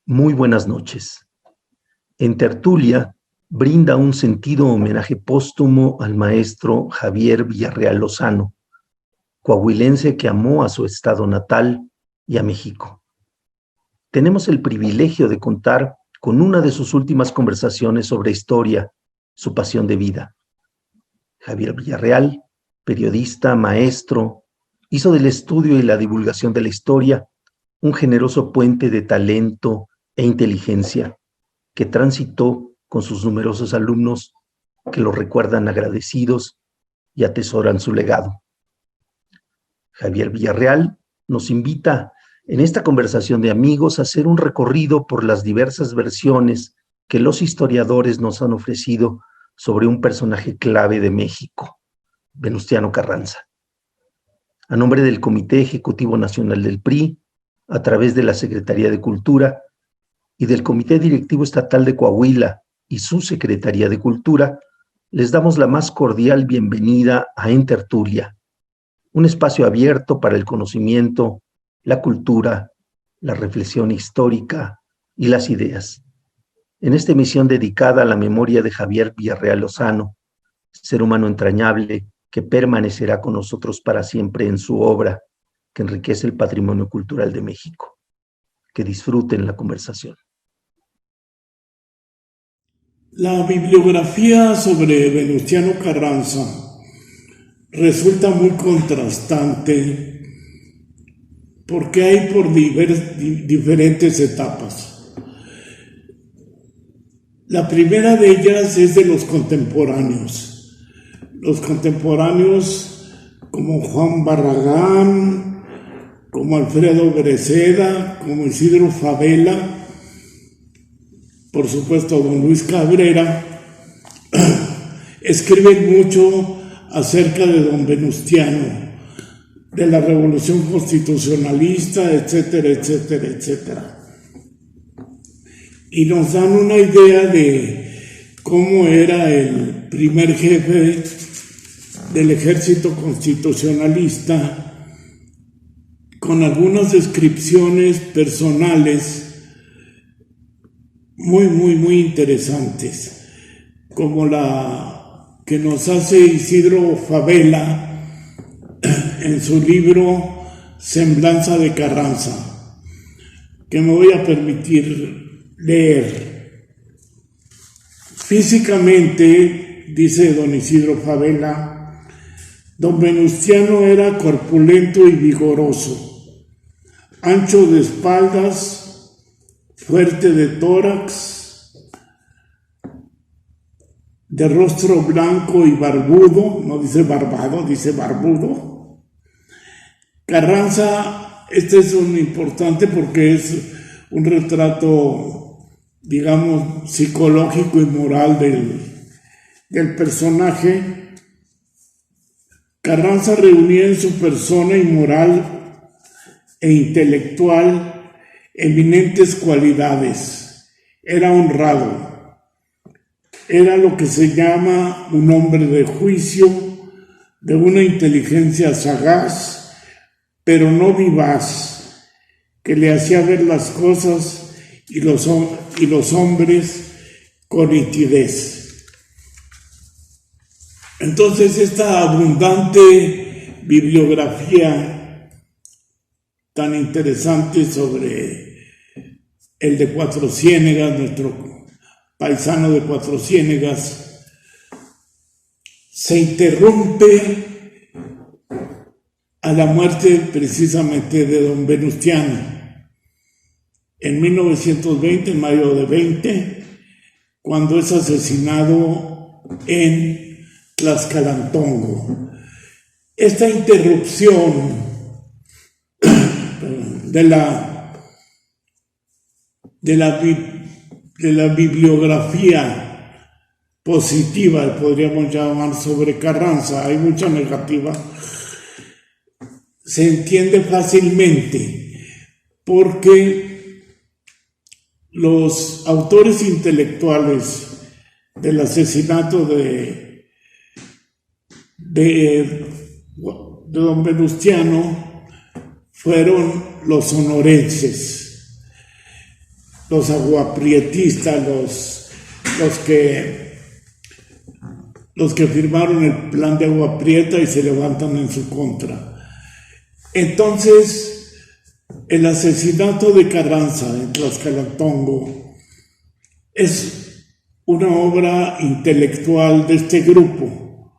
Muy buenas noches. En Tertulia brinda un sentido homenaje póstumo al maestro Javier Villarreal Lozano, coahuilense que amó a su estado natal y a México. Tenemos el privilegio de contar con una de sus últimas conversaciones sobre historia, su pasión de vida. Javier Villarreal, periodista, maestro, hizo del estudio y la divulgación de la historia un generoso puente de talento e inteligencia que transitó con sus numerosos alumnos que lo recuerdan agradecidos y atesoran su legado. Javier Villarreal nos invita en esta conversación de amigos a hacer un recorrido por las diversas versiones que los historiadores nos han ofrecido sobre un personaje clave de México, Venustiano Carranza. A nombre del Comité Ejecutivo Nacional del PRI, a través de la Secretaría de Cultura y del Comité Directivo Estatal de Coahuila y su Secretaría de Cultura, les damos la más cordial bienvenida a En Tertulia, un espacio abierto para el conocimiento, la cultura, la reflexión histórica y las ideas. En esta emisión dedicada a la memoria de Javier Villarreal Lozano, ser humano entrañable que permanecerá con nosotros para siempre en su obra, que enriquece el patrimonio cultural de México. Que disfruten la conversación. La bibliografía sobre Venustiano Carranza resulta muy contrastante porque hay por diferentes etapas. La primera de ellas es de los contemporáneos. Los contemporáneos como Juan Barragán, como Alfredo Greseda, como Isidro Fabela, por supuesto don Luis Cabrera, escriben mucho acerca de don Venustiano, de la revolución constitucionalista, etcétera, etcétera, etcétera. Y nos dan una idea de cómo era el primer jefe del ejército constitucionalista, con algunas descripciones personales muy interesantes, como la que nos hace Isidro Fabela en su libro Semblanza de Carranza, que me voy a permitir leer. Físicamente, dice don Isidro Fabela, don Venustiano era corpulento y vigoroso, ancho de espaldas, fuerte de tórax, de rostro blanco y barbudo, no dice barbado, dice barbudo. Carranza, este es un importante porque es un retrato, digamos, psicológico y moral del personaje. Carranza reunía en su persona y moral e intelectual eminentes cualidades. Era honrado, era lo que se llama un hombre de juicio, de una inteligencia sagaz, pero no vivaz, que le hacía ver las cosas y los hombres con nitidez. Entonces, esta abundante bibliografía tan interesante sobre el de Cuatro Ciénegas, nuestro paisano de Cuatro Ciénegas, se interrumpe a la muerte precisamente de don Venustiano. En 1920, en mayo de 20, cuando es asesinado en Tlaxcalantongo. Esta interrupción de la bibliografía positiva, podríamos llamar, sobre Carranza, hay mucha negativa, se entiende fácilmente porque los autores intelectuales del asesinato de don Venustiano fueron los sonorenses. los aguaprietistas, los que firmaron el plan de Agua Prieta y se levantan en su contra. Entonces, el asesinato de Carranza en Tlaxcala-Tongo es una obra intelectual de este grupo,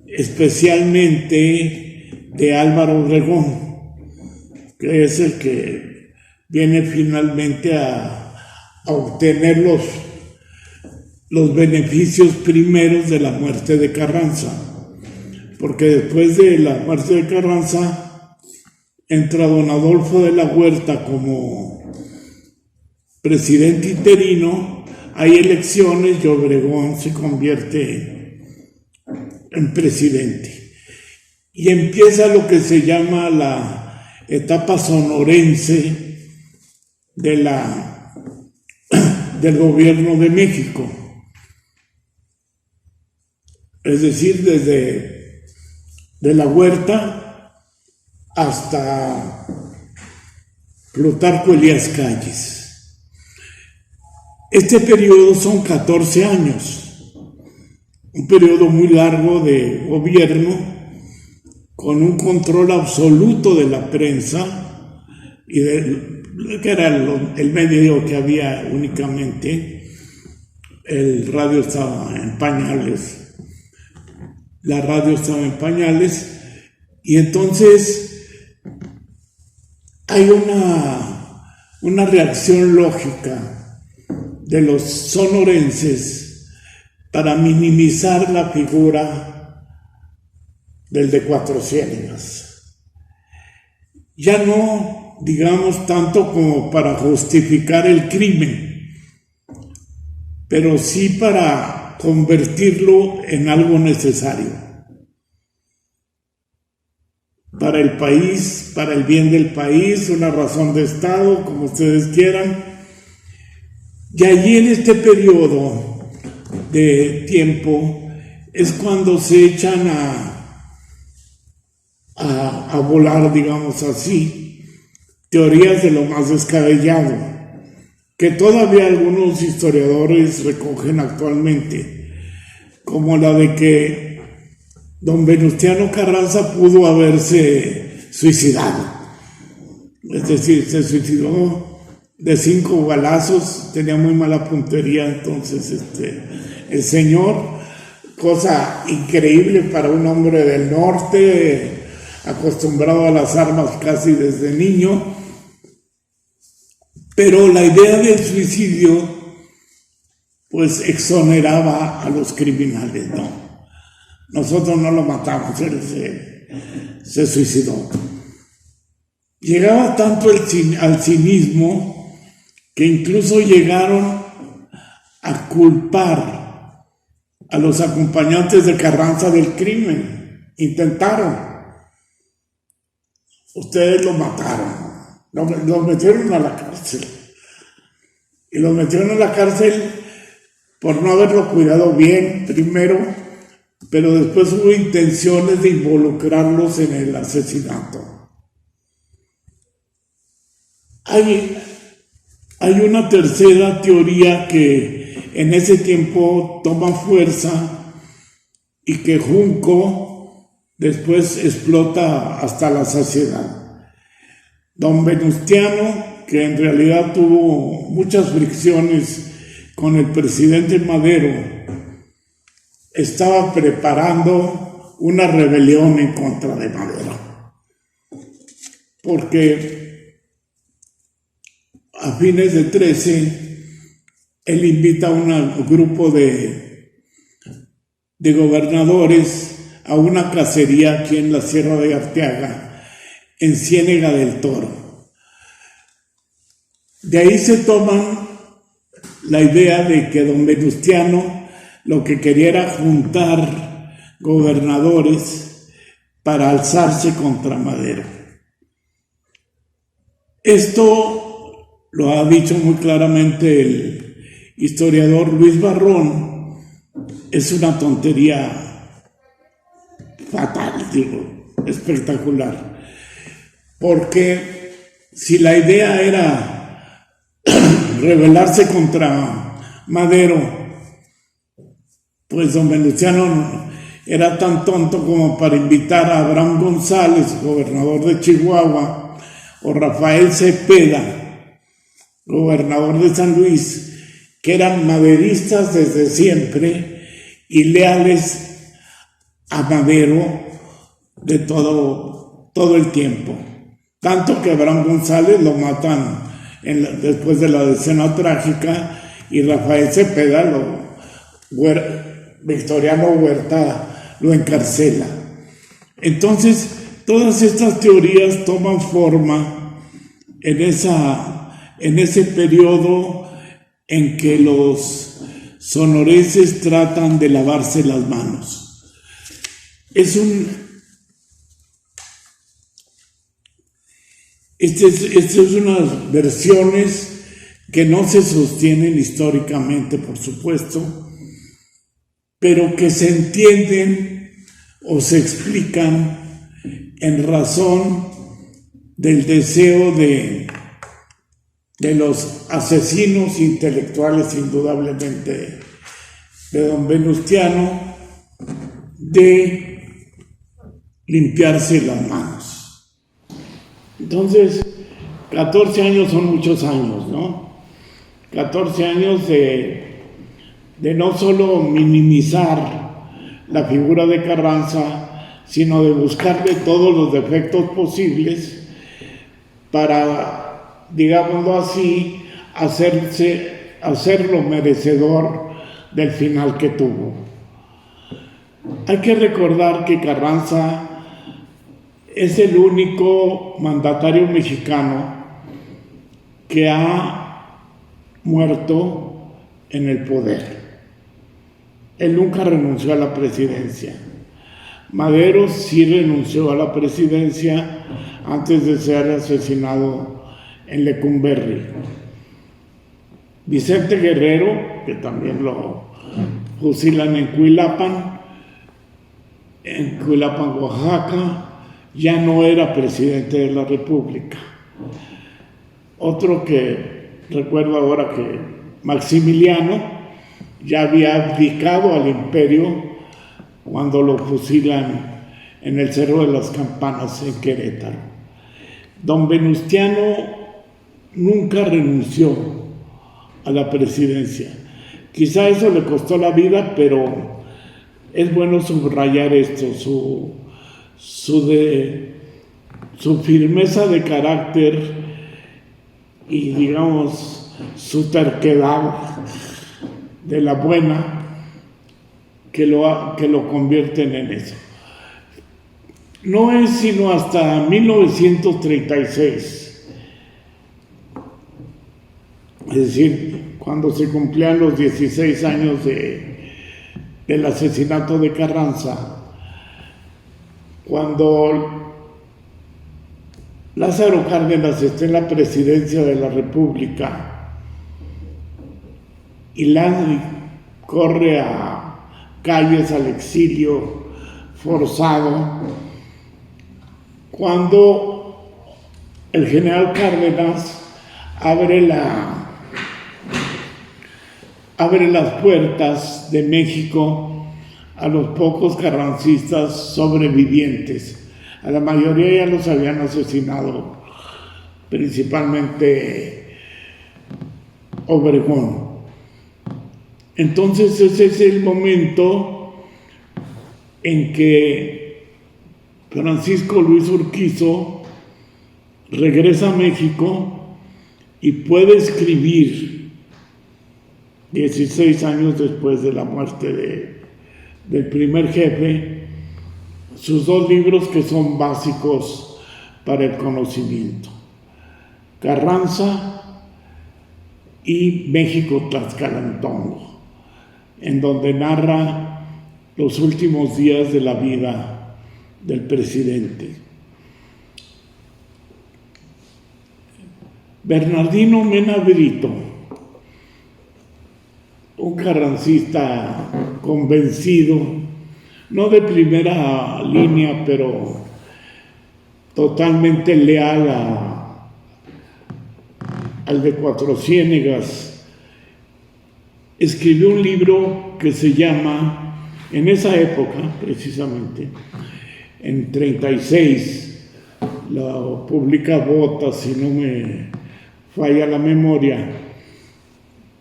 especialmente de Álvaro Obregón, que es el que viene finalmente a obtener los beneficios primeros de la muerte de Carranza, porque después de la muerte de Carranza entra don Adolfo de la Huerta como presidente interino, hay elecciones y Obregón se convierte en presidente. Y empieza lo que se llama la etapa sonorense del gobierno de México. Es decir, desde de la Huerta hasta Plutarco Elías Calles. Este periodo son 14 años, un periodo muy largo de gobierno, con un control absoluto de la prensa y que era el medio que había únicamente. El radio estaba en pañales, la radio estaba en pañales, y entonces hay una reacción lógica de los sonorenses para minimizar la figura del de Cuatro Ciénegas. Ya no, digamos, tanto como para justificar el crimen, pero sí para convertirlo en algo necesario para el país, para el bien del país, una razón de Estado, como ustedes quieran. Y allí en este periodo de tiempo es cuando se echan a volar, digamos así, teorías de lo más descabellado, que todavía algunos historiadores recogen actualmente, como la de que don Venustiano Carranza pudo haberse suicidado. Es decir, se suicidó de 5 balazos, tenía muy mala puntería, entonces el señor, cosa increíble para un hombre del norte, acostumbrado a las armas casi desde niño, pero la idea del suicidio pues exoneraba a los criminales, ¿no? Nosotros no lo matamos, él se suicidó. Llegaba tanto al cinismo que incluso llegaron a culpar a los acompañantes de Carranza del crimen. Intentaron. Ustedes lo mataron. Lo metieron a la cárcel. Y lo metieron a la cárcel por no haberlo cuidado bien, primero, pero después hubo intenciones de involucrarlos en el asesinato. Hay una tercera teoría que en ese tiempo toma fuerza y que Junco después explota hasta la saciedad. Don Venustiano, que en realidad tuvo muchas fricciones con el presidente Madero, estaba preparando una rebelión en contra de Madero, porque a fines de 13, él invita a un grupo de gobernadores a una cacería aquí en la Sierra de Arteaga, en Ciénega del Toro. De ahí se toman la idea de que don Venustiano lo que quería era juntar gobernadores para alzarse contra Madero. Esto lo ha dicho muy claramente el historiador Luis Barrón, es una tontería fatal, digo, espectacular. Porque si la idea era rebelarse contra Madero, pues don Venustiano era tan tonto como para invitar a Abraham González, gobernador de Chihuahua, o Rafael Cepeda, gobernador de San Luis, que eran maderistas desde siempre y leales a Madero de todo el tiempo. Tanto que Abraham González lo matan después de la decena trágica, y Rafael Cepeda, Victoriano Huerta, lo encarcela. Entonces, todas estas teorías toman forma en ese periodo en que los sonorenses tratan de lavarse las manos. Estas son unas versiones que no se sostienen históricamente, por supuesto, pero que se entienden o se explican en razón del deseo de los asesinos intelectuales, indudablemente, de don Venustiano, de limpiarse las manos. Entonces, 14 años son muchos años, ¿no? 14 años de no solo minimizar la figura de Carranza, sino de buscarle todos los defectos posibles para, digámoslo así, hacerlo merecedor del final que tuvo. Hay que recordar que Carranza es el único mandatario mexicano que ha muerto en el poder. Él nunca renunció a la presidencia. Madero sí renunció a la presidencia antes de ser asesinado en Lecumberri. Vicente Guerrero, que también lo fusilan en Cuilapan, Oaxaca, ya no era presidente de la República. Otro que recuerdo ahora, que Maximiliano ya había abdicado al imperio cuando lo fusilan en el Cerro de las Campanas en Querétaro. Don Venustiano nunca renunció a la presidencia. Quizá eso le costó la vida, pero es bueno subrayar esto, su firmeza de carácter y, digamos, su terquedad de la buena que lo convierten en eso. No es sino hasta 1936, es decir, cuando se cumplían los 16 años del asesinato de Carranza, cuando Lázaro Cárdenas está en la presidencia de la República y corre a calles al exilio forzado, cuando el general Cárdenas abre las puertas de México a los pocos carrancistas sobrevivientes. A la mayoría ya los habían asesinado, principalmente Obregón. Entonces ese es el momento en que Francisco Luis Urquizo regresa a México y puede escribir, 16 años después de la muerte del primer jefe, sus 2 libros que son básicos para el conocimiento: Carranza y México Tlaxcalantongo, en donde narra los últimos días de la vida del presidente. Bernardino Mena Brito, un carrancista convencido, no de primera línea, pero totalmente leal al de Cuatro Ciénegas, escribió un libro que se llama, en esa época precisamente, en 36, la publica Bota, si no me falla la memoria,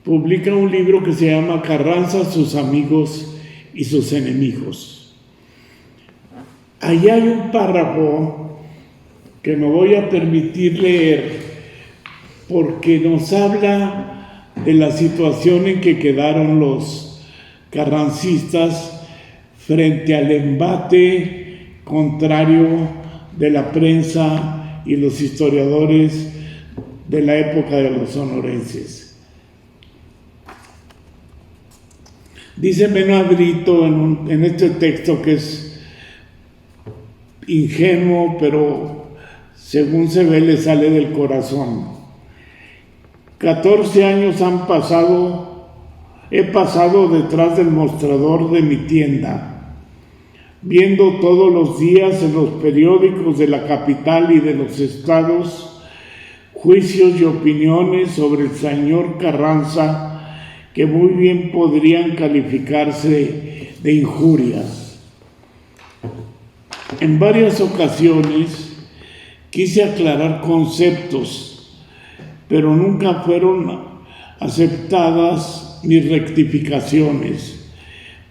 publica un libro que se llama Carranza, sus amigos y sus enemigos. Ahí hay un párrafo que me voy a permitir leer porque nos habla de la situación en que quedaron los carrancistas frente al embate contrario de la prensa y los historiadores de la época de los sonorenses. Dice Menadrito en este texto, que es ingenuo, pero según se ve le sale del corazón. 14 años he pasado detrás del mostrador de mi tienda, viendo todos los días en los periódicos de la capital y de los estados juicios y opiniones sobre el señor Carranza que muy bien podrían calificarse de injurias. En varias ocasiones quise aclarar conceptos, pero nunca fueron aceptadas mis rectificaciones,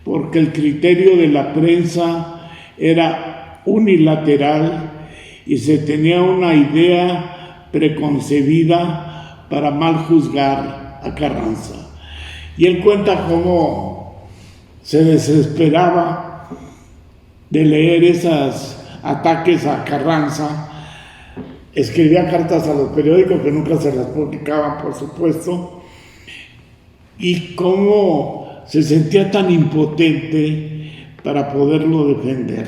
porque el criterio de la prensa era unilateral y se tenía una idea preconcebida para mal juzgar a Carranza. Y él cuenta cómo se desesperaba de leer esos ataques a Carranza. Escribía cartas a los periódicos que nunca se las publicaban, por supuesto, y cómo se sentía tan impotente para poderlo defender.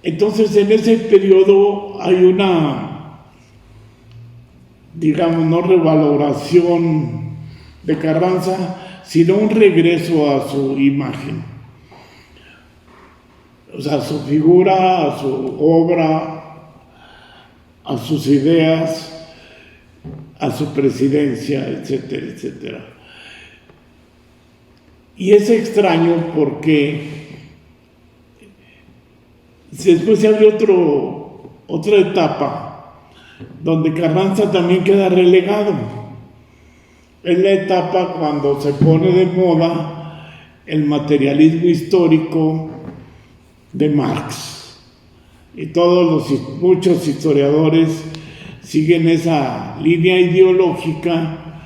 Entonces, en ese periodo hay una, digamos, no revaloración de Carranza, sino un regreso a su imagen, o sea, a su figura, a su obra, a sus ideas, a su presidencia, etcétera, etcétera. Y es extraño porque después se abre otra etapa donde Carranza también queda relegado. Es la etapa cuando se pone de moda el materialismo histórico de Marx. Y muchos historiadores siguen esa línea ideológica,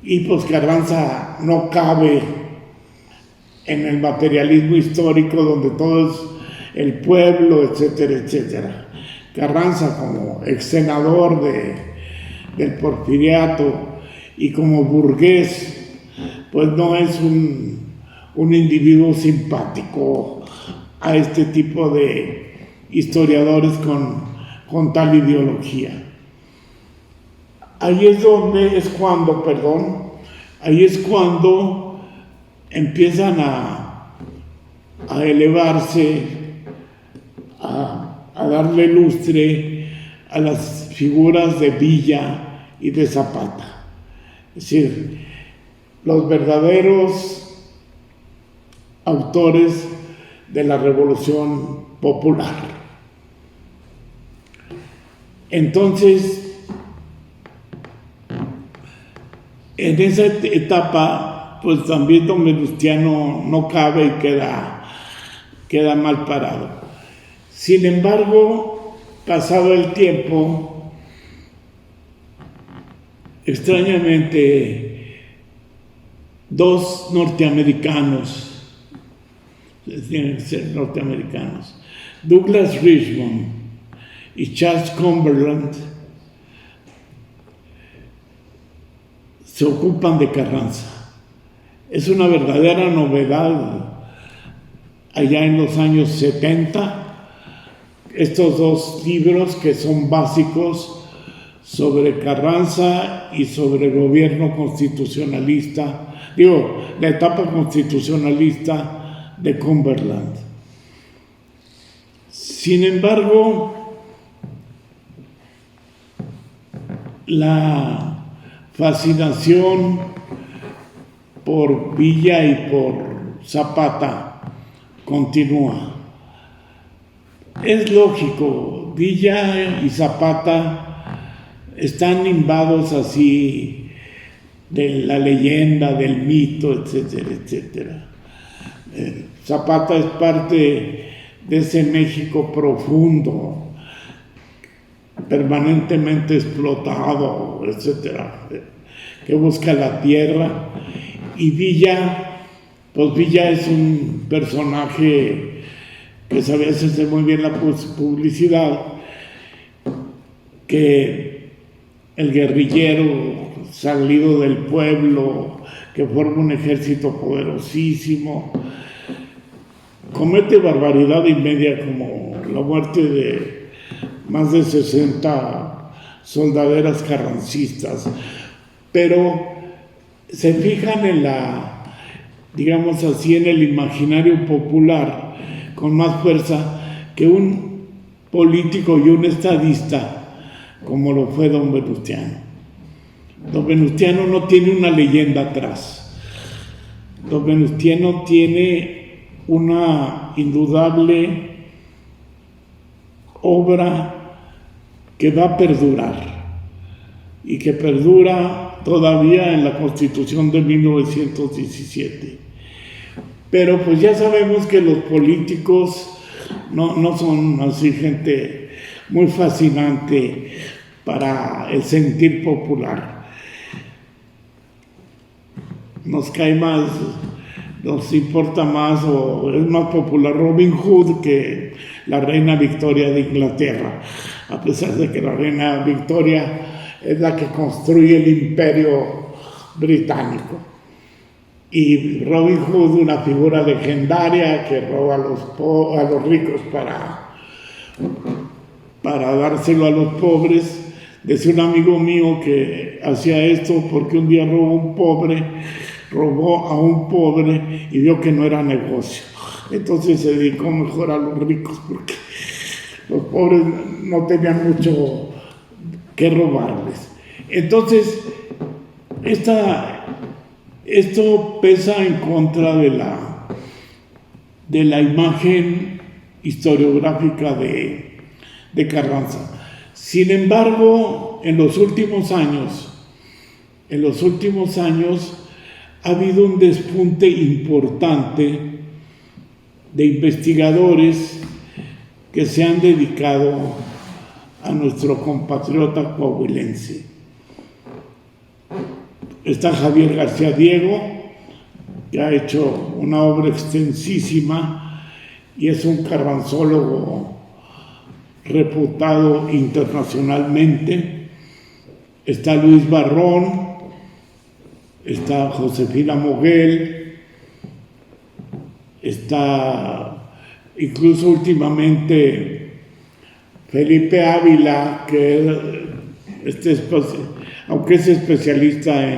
y pues Carranza no cabe en el materialismo histórico donde todo es el pueblo, etcétera, etcétera. Carranza, como ex senador del Porfiriato y como burgués, pues no es un individuo simpático a este tipo de historiadores con tal ideología. Ahí es cuando empiezan a elevarse, a darle lustre a las figuras de Villa y de Zapata. Es decir, los verdaderos autores de la Revolución Popular. Entonces, en esa etapa, pues también don Venustiano no cabe y queda mal parado. Sin embargo, pasado el tiempo, extrañamente, dos norteamericanos, tienen que ser norteamericanos, Douglas Richmond y Charles Cumberland, se ocupan de Carranza. Es una verdadera novedad allá en los años 70, estos dos libros que son básicos sobre Carranza y sobre el gobierno constitucionalista, la etapa constitucionalista de Cumberland. Sin embargo, la fascinación por Villa y por Zapata continúa. Es lógico, Villa y Zapata están nimbados así de la leyenda, del mito, etcétera, etcétera. Zapata es parte de ese México profundo, permanentemente explotado, etcétera, que busca la tierra. Y Villa, pues Villa es un personaje que sabía hacerse muy bien la publicidad, que el guerrillero salido del pueblo, que forma un ejército poderosísimo, comete barbaridad y media como la muerte de más de 60 soldaderas carrancistas, pero se fijan en digamos así, en el imaginario popular con más fuerza que un político y un estadista como lo fue don Venustiano. Don Venustiano no tiene una leyenda atrás. Don Venustiano tiene una indudable obra que va a perdurar y que perdura todavía en la Constitución de 1917. Pero pues ya sabemos que los políticos no son así gente muy fascinante para el sentir popular. Nos cae más, nos importa más o es más popular Robin Hood que la reina Victoria de Inglaterra, a pesar de que la reina Victoria es la que construye el imperio británico. Y Robin Hood, una figura legendaria que roba a los ricos para dárselo a los pobres. Decía un amigo mío que hacía esto porque un día robó a un pobre y vio que no era negocio. Entonces se dedicó mejor a los ricos porque los pobres no tenían mucho que robarles. Entonces, esto pesa en contra de la imagen historiográfica de Carranza. Sin embargo, en los últimos años ha habido un despunte importante de investigadores que se han dedicado a nuestro compatriota coahuilense. Está Javier García Diego, que ha hecho una obra extensísima y es un carranzólogo reputado internacionalmente. Está Luis Barrón, está Josefina Moguel, está incluso últimamente Felipe Ávila, que aunque es especialista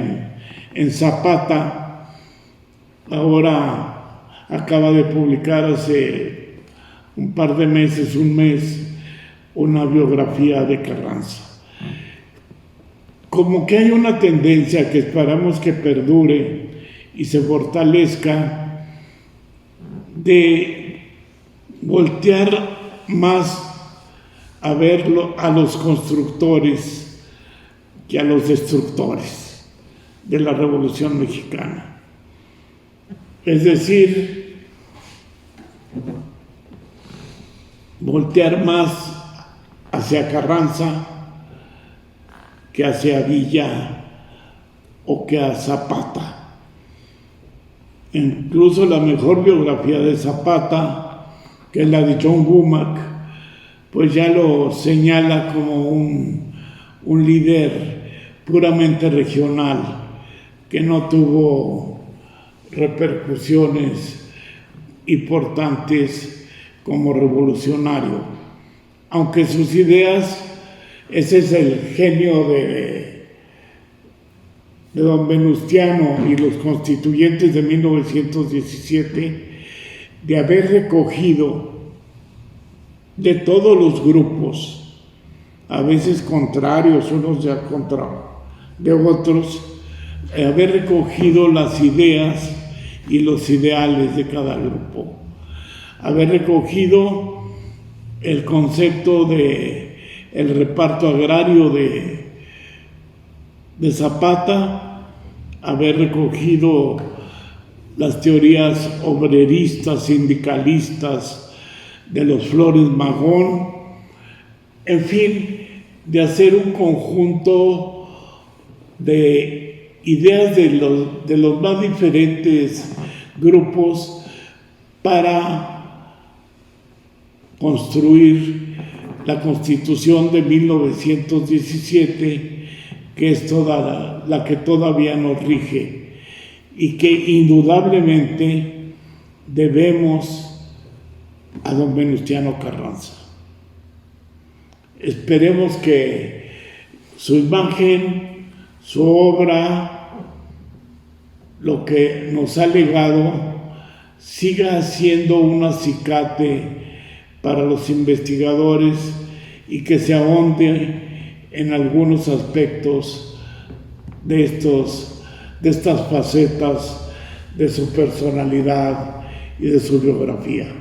en Zapata, ahora acaba de publicar hace un par de meses, un mes, una biografía de Carranza. Como que hay una tendencia que esperamos que perdure y se fortalezca de voltear más a verlo a los constructores que a los destructores de la Revolución Mexicana. Es decir, voltear más hacia Carranza que hacia Villa o que a Zapata. Incluso la mejor biografía de Zapata, que es la de John Womack, pues ya lo señala como un líder puramente regional que no tuvo repercusiones importantes como revolucionario, aunque sus ideas, ese es el genio de don Venustiano y los constituyentes de 1917, de haber recogido de todos los grupos a veces contrarios unos de otros, haber recogido las ideas y los ideales de cada grupo, haber recogido el concepto de el reparto agrario de Zapata, haber recogido las teorías obreristas, sindicalistas de los Flores Magón, en fin, de hacer un conjunto de ideas de los más diferentes grupos para construir la Constitución de 1917, que es toda la que todavía nos rige y que indudablemente debemos a don Venustiano Carranza. Esperemos que su imagen, su obra, lo que nos ha legado, siga siendo un acicate para los investigadores y que se ahonde en algunos aspectos de estas facetas de su personalidad y de su biografía.